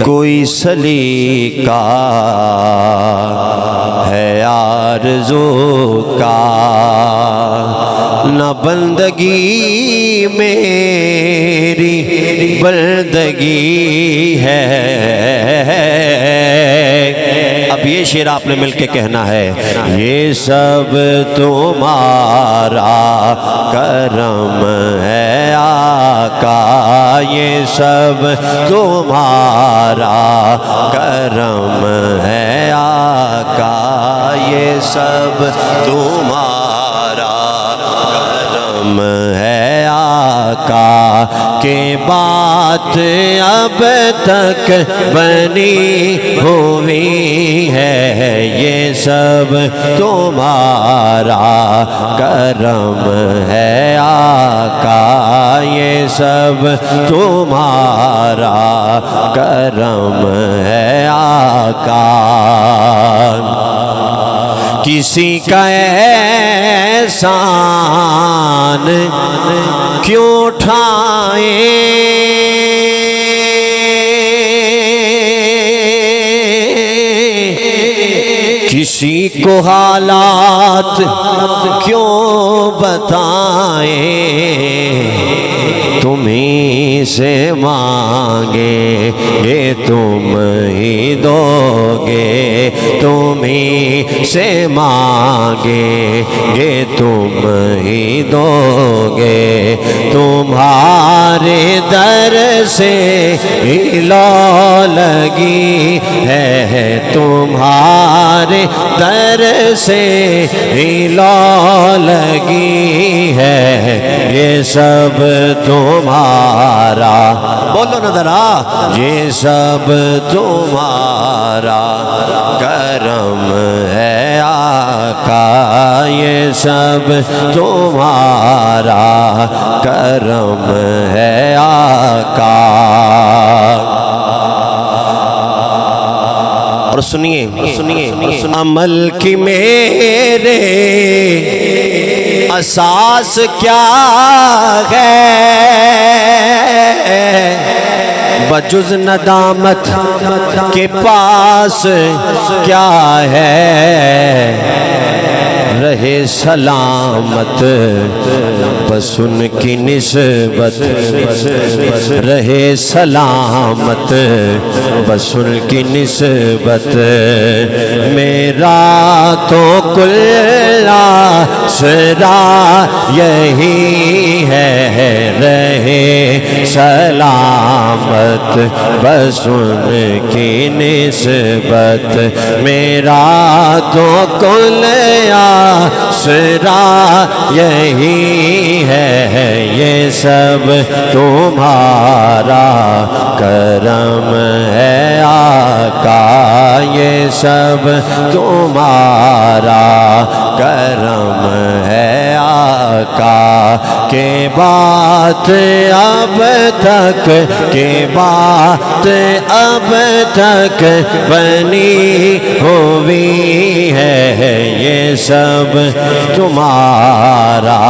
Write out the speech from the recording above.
کوئی سلیقہ ہے آرزو کا، نہ بندگی میری بندگی ہے۔ اب یہ شعر آپ نے مل کے کہنا ہے، یہ سب تمہارا کرم ہے آقا، یہ سب تمہارا کرم ہے آقا، یہ سب تمہارا کرم ہے آقا، کہ بات اب تک بنی ہوئی ہے، یہ سب تمہارا کرم ہے آقا، یہ سب تمہارا کرم ہے آقا۔ کسی کا احسان کیوں اٹھائیں، کسی کو حالات کیوں بتائیں، تمہیں سے مانگے یہ تم ہی دو گے، تمہیں سے مانگے یہ تم ہی دو گے، تمہارے در سے ہی لو لگی ہے، تمہارے در سے ہی لو لگی ہے، یہ سب تمہارا، بولو نا ذرا، یہ سب تمہارا کرم ہے آقا، یہ سب تمہارا کرم ہے آقا۔ اور سنیے عمل کی میرے اساس کیا ہے، بجز ندامت کے پاس کیا ہے، رہے سلامت بس ان کی نسبت، رہے سلامت بس ان کی نسبت، میرا تو کل آسرا یہی ہے، رہے سلامت بس ان کی نسبت، میرا تو کل آسرا یہی ہے، یہ سب تمہارا کرم ہے آقا، یہ سب تمہارا کرم ہے آقا، کہ بات اب تک، کہ بات اب تک بنی ہوئی ہے، یہ سب تمہارا